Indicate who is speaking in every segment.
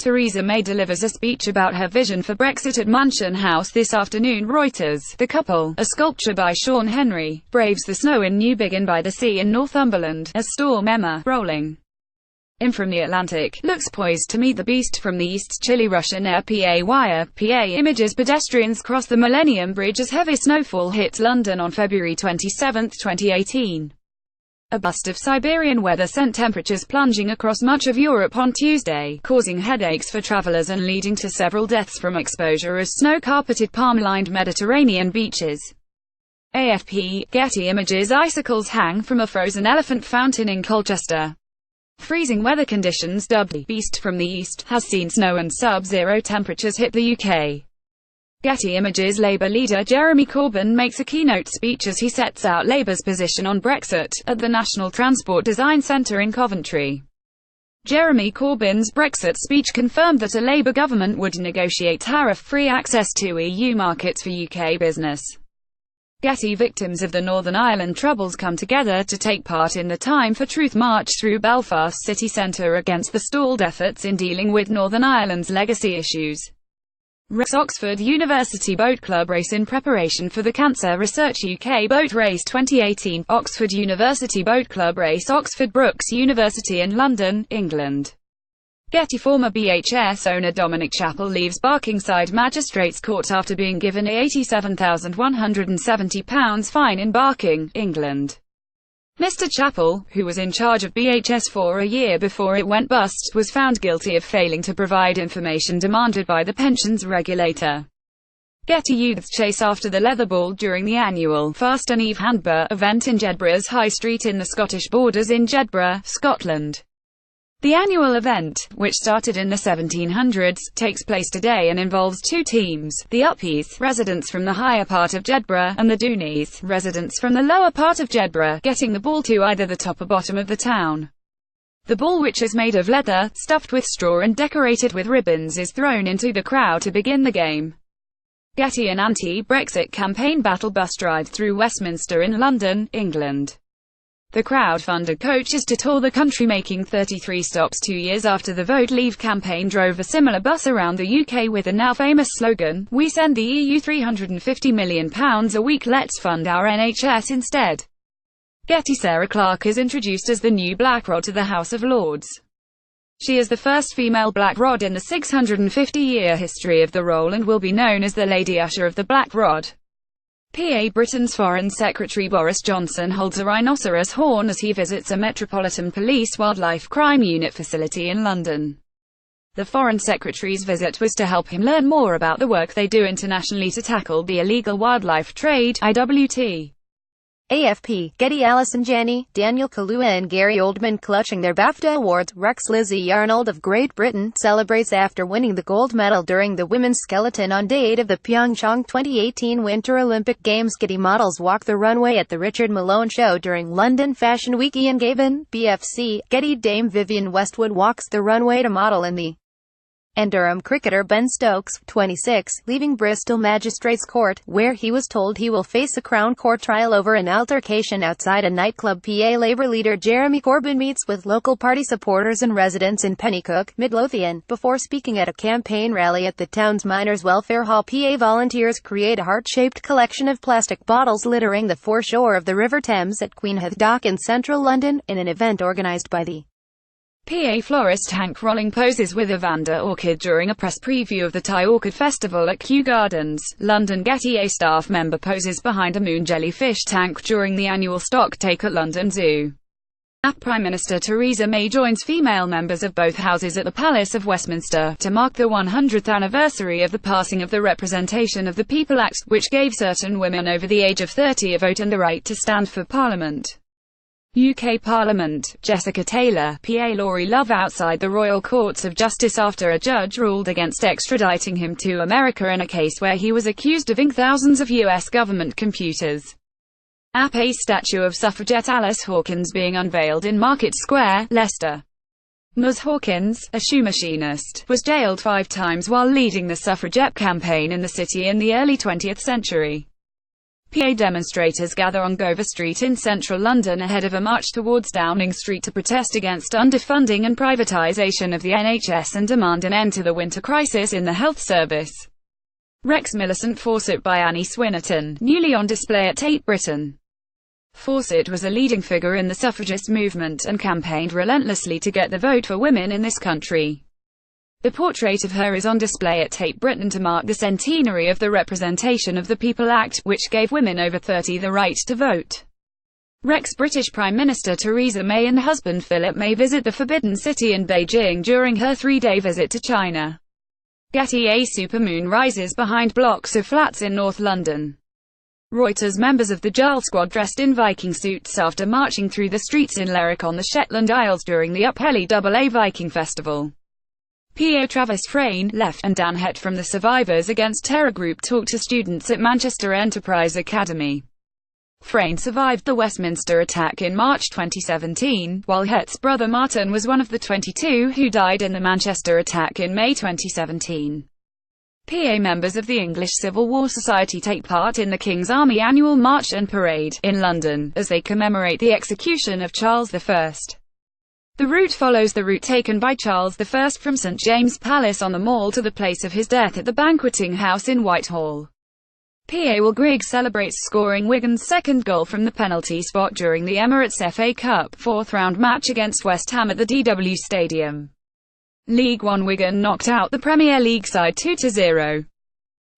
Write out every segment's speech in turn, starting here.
Speaker 1: Theresa May delivers a speech about her vision for Brexit at Mansion House this afternoon. REUTERS The Couple, a sculpture by Sean Henry, braves the snow in Newbiggin-By-The-Sea in Northumberland, as storm Emma, rolling in from the Atlantic, looks poised to meet the beast from the east's chilly Russian air. PA Images Pedestrians cross the Millennium Bridge as heavy snowfall hits London on February 27, 2018. A burst of Siberian weather sent temperatures plunging across much of Europe on Tuesday, causing headaches for travellers and leading to several deaths from exposure as snow-carpeted palm-lined Mediterranean beaches. AFP, Getty Images Icicles hang from a frozen elephant fountain in Colchester. Freezing weather conditions, dubbed the "Beast from the East," has seen snow and sub-zero temperatures hit the UK. Getty Images Labour leader Jeremy Corbyn makes a keynote speech as he sets out Labour's position on Brexit, at the National Transport Design Centre in Coventry. Jeremy Corbyn's Brexit speech confirmed that a Labour government would negotiate tariff-free access to EU markets for UK business. Getty victims of the Northern Ireland Troubles come together to take part in the Time for Truth march through Belfast city centre against the stalled efforts in dealing with Northern Ireland's legacy issues. Oxford University Boat Club race in preparation for the Cancer Research UK Boat Race 2018. Oxford University Boat Club race. Oxford Brookes University in London, England. Getty former BHS owner Dominic Chappell leaves Barkingside Magistrates Court after being given a £87,170 fine in Barking, England. Mr. Chappell, who was in charge of BHS for a year before it went bust, was found guilty of failing to provide information demanded by the pensions regulator. Getty youths chase after the leather ball during the annual Fast and Eve Handball event in Jedburgh's High Street in the Scottish Borders in Jedburgh, Scotland. The annual event, which started in the 1700s, takes place today and involves two teams, the Uppies, residents from the higher part of Jedburgh, and the Doonies, residents from the lower part of Jedburgh, getting the ball to either the top or bottom of the town. The ball, which is made of leather, stuffed with straw and decorated with ribbons, is thrown into the crowd to begin the game. Getty an anti-Brexit campaign battle bus drives through Westminster in London, England. The crowd-funded coach is to tour the country, making 33 stops 2 years after the Vote Leave campaign drove a similar bus around the UK with the now famous slogan, "We send the EU £350 million a week, let's fund our NHS instead." Getty Sarah Clarke is introduced as the new Black Rod to the House of Lords. She is the first female Black Rod in the 650-year history of the role and will be known as the Lady Usher of the Black Rod. Britain's Foreign Secretary Boris Johnson holds a rhinoceros horn as he visits a Metropolitan Police Wildlife Crime Unit facility in London. The Foreign Secretary's visit was to help him learn more about the work they do internationally to tackle the illegal wildlife trade, IWT.
Speaker 2: AFP, Getty Alison Janney, Daniel Kaluuya and Gary Oldman clutching their BAFTA awards. Rex Lizzie Arnold of Great Britain celebrates after winning the gold medal during the women's skeleton on day 8 of the Pyeongchang 2018 Winter Olympic Games. Getty models walk the runway at the Richard Malone Show during London Fashion Week. Ian Gavin, BFC, Getty Dame Vivienne Westwood walks the runway to model in the and Durham cricketer Ben Stokes, 26, leaving Bristol Magistrates Court, where he was told he will face a Crown Court trial over an altercation outside a nightclub. PA Labour leader Jeremy Corbyn meets with local party supporters and residents in Pennycook, Midlothian, before speaking at a campaign rally at the town's Miners' Welfare Hall. PA volunteers create a heart-shaped collection of plastic bottles littering the foreshore of the River Thames at Queenhithe Dock in central London, in an event organised by the PA florist Hank Rolling poses with a Vanda orchid during a press preview of the Thai Orchid Festival at Kew Gardens, London. Getty A staff member poses behind a moon jellyfish tank during the annual stock take at London Zoo. Prime Minister Theresa May joins female members of both houses at the Palace of Westminster, to mark the 100th anniversary of the passing of the Representation of the People Act, which gave certain women over the age of 30 a vote and the right to stand for Parliament. UK Parliament, Jessica Taylor, PA Laurie Love outside the Royal Courts of Justice after a judge ruled against extraditing him to America in a case where he was accused of ing thousands of US government computers. A statue of suffragette Alice Hawkins being unveiled in Market Square, Leicester. Ms. Hawkins, a shoe machinist, was jailed 5 times while leading the suffragette campaign in the city in the early 20th century.
Speaker 1: PA demonstrators gather on Gower Street in central London ahead of a march towards Downing Street to protest against underfunding and privatisation of the NHS and demand an end to the winter crisis in the health service. Rex Millicent Fawcett by Annie Swinnerton, newly on display at Tate Britain. Fawcett was a leading figure in the suffragist movement and campaigned relentlessly to get the vote for women in this country. The portrait of her is on display at Tate Britain to mark the centenary of the Representation of the People Act, which gave women over 30 the right to vote. Rex British Prime Minister Theresa May and husband Philip May visit the Forbidden City in Beijing during her 3-day visit to China. Getty: a supermoon rises behind blocks of flats in North London. Reuters: members of the Jarl Squad dressed in Viking suits after marching through the streets in Lerwick on the Shetland Isles during the Uphelly AA Viking Festival. PA Travis Frayne, left, and Dan Hett from the Survivors Against Terror group talked to students at Manchester Enterprise Academy. Frayne survived the Westminster attack in March 2017, while Hett's brother Martin was one of the 22 who died in the Manchester attack in May 2017. PA members of the English Civil War Society take part in the King's Army annual March and Parade, in London, as they commemorate the execution of Charles I. The route follows the route taken by Charles I from St James Palace on the Mall to the place of his death at the Banqueting House in Whitehall. PA Will Grigg celebrates scoring Wigan's second goal from the penalty spot during the Emirates FA Cup fourth-round match against West Ham at the DW Stadium. League One: Wigan knocked out the Premier League side 2-0.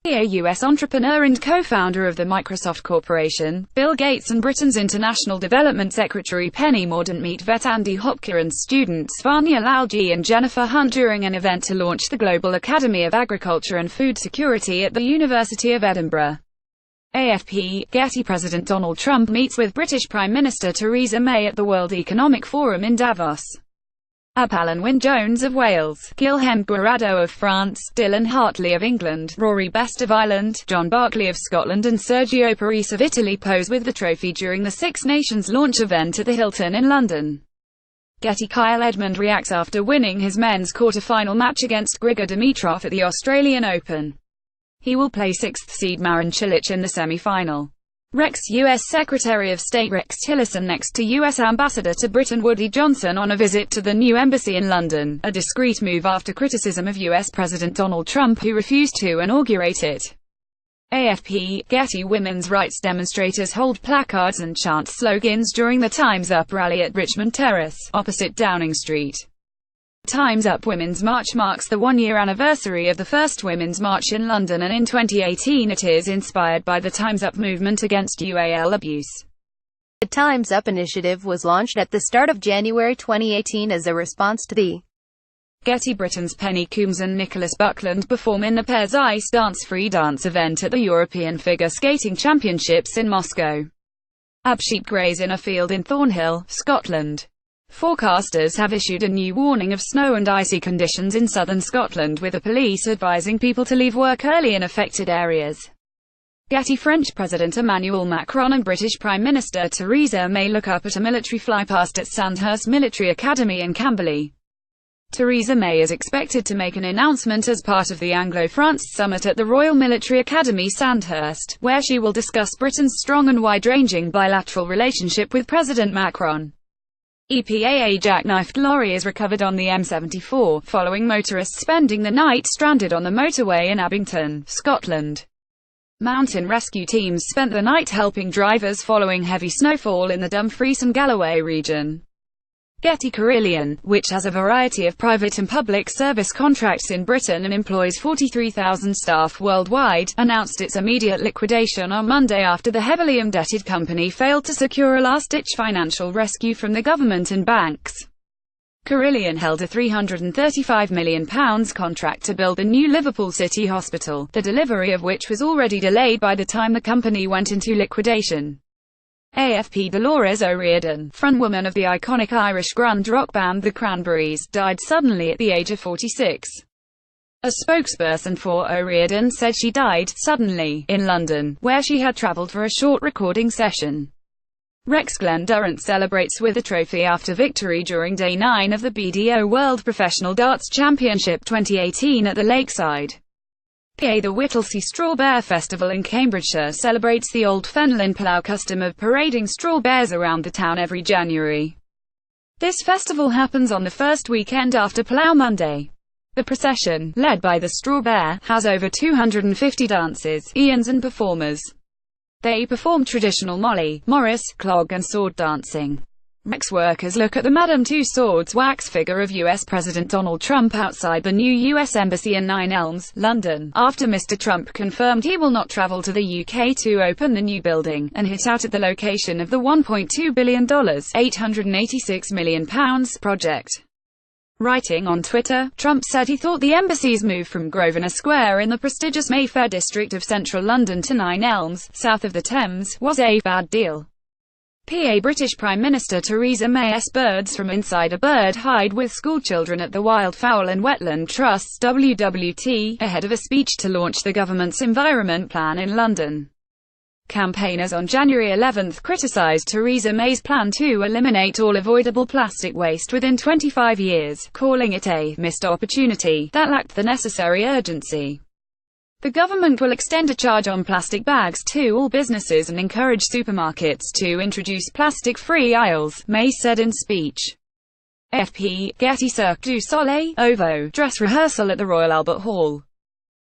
Speaker 1: A US entrepreneur and co-founder of the Microsoft Corporation, Bill Gates, and Britain's International Development Secretary Penny Mordaunt meet vet Andy Hopkins students Vanya Lalji and Jennifer Hunt during an event to launch the Global Academy of Agriculture and Food Security at the University of Edinburgh. AFP: Getty President Donald Trump meets with British Prime Minister Theresa May at the World Economic Forum in Davos. Alan Wynne-Jones of Wales, Guilhem Guirado of France, Dylan Hartley of England, Rory Best of Ireland, John Barclay of Scotland and Sergio Parisse of Italy pose with the trophy during the Six Nations launch event at the Hilton in London. Getty: Kyle Edmund reacts after winning his men's quarter-final match against Grigor Dimitrov at the Australian Open. He will play 6th seed Marin Cilic in the semi-final. Rex: U.S. Secretary of State Rex Tillerson next to U.S. Ambassador to Britain Woody Johnson on a visit to the new embassy in London, a discreet move after criticism of U.S. President Donald Trump who refused to inaugurate it. AFP: Getty Women's rights demonstrators hold placards and chant slogans during the Time's Up rally at Richmond Terrace, opposite Downing Street. Time's Up Women's March marks the one-year anniversary of the first Women's March in London, and in 2018 it is inspired by the Time's Up movement against UAL abuse.
Speaker 2: The Time's Up initiative was launched at the start of January 2018 as a response to the
Speaker 1: Getty. Britain's Penny Coombs and Nicholas Buckland perform in the pair's Ice Dance free dance event at the European Figure Skating Championships in Moscow. Sheep graze in a field in Thornhill, Scotland. Forecasters have issued a new warning of snow and icy conditions in southern Scotland, with the police advising people to leave work early in affected areas. Getty. French President Emmanuel Macron and British Prime Minister Theresa May look up at a military flypast at Sandhurst Military Academy in Camberley. Theresa May is expected to make an announcement as part of the Anglo-France summit at the Royal Military Academy Sandhurst, where she will discuss Britain's strong and wide-ranging bilateral relationship with President Macron. EPA: a jackknifed lorry is recovered on the M74, following motorists spending the night stranded on the motorway in Abington, Scotland. Mountain rescue teams spent the night helping drivers following heavy snowfall in the Dumfries and Galloway region. Getty: Carillion, which has a variety of private and public service contracts in Britain and employs 43,000 staff worldwide, announced its immediate liquidation on Monday after the heavily indebted company failed to secure a last-ditch financial rescue from the government and banks. Carillion held a £335 million contract to build a new Liverpool City hospital, the delivery of which was already delayed by the time the company went into liquidation. AFP: Dolores O'Riordan, frontwoman of the iconic Irish grunge rock band The Cranberries, died suddenly at the age of 46. A spokesperson for O'Riordan said she died suddenly in London, where she had travelled for a short recording session. Rex Glen Durrant celebrates with a trophy after victory during Day 9 of the BDO World Professional Darts Championship 2018 at the Lakeside. PA. The Whittlesea Straw Bear Festival in Cambridgeshire celebrates the old Fenlon Plough custom of parading straw bears around the town every January. This festival happens on the first weekend after Plough Monday. The procession, led by the Straw Bear, has over 250 dancers, eons and performers. They perform traditional Molly, Morris, clog and sword dancing. Rex workers look at the Madame Tussauds wax figure of US President Donald Trump outside the new US Embassy in Nine Elms, London, after Mr. Trump confirmed he will not travel to the UK to open the new building, and hit out at the location of the $1.2 billion, £886 million project. Writing on Twitter, Trump said he thought the embassy's move from Grosvenor Square in the prestigious Mayfair district of central London to Nine Elms, south of the Thames, was a bad deal. PA. British Prime Minister Theresa May birds from inside a bird hide with schoolchildren at the Wildfowl and Wetland Trust's WWT, ahead of a speech to launch the government's environment plan in London. Campaigners on January 11 criticised Theresa May's plan to eliminate all avoidable plastic waste within 25 years, calling it a missed opportunity that lacked the necessary urgency. The government will extend a charge on plastic bags to all businesses and encourage supermarkets to introduce plastic-free aisles, May said in speech. AFP, Getty Cirque du Soleil, OVO, dress rehearsal at the Royal Albert Hall.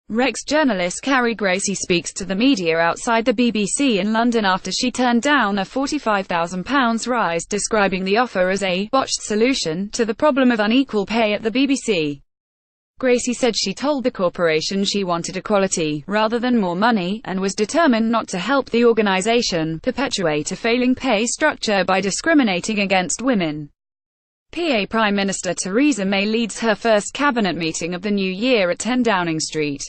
Speaker 1: Rex journalist Carrie Gracie speaks to the media outside the BBC in London after she turned down a £45,000 rise, describing the offer as a botched solution to the problem of unequal pay at the BBC. Gracie said she told the corporation she wanted equality, rather than more money, and was determined not to help the organisation perpetuate a failing pay structure by discriminating against women. PA. Prime Minister Theresa May leads her first cabinet meeting of the new year at 10 Downing Street.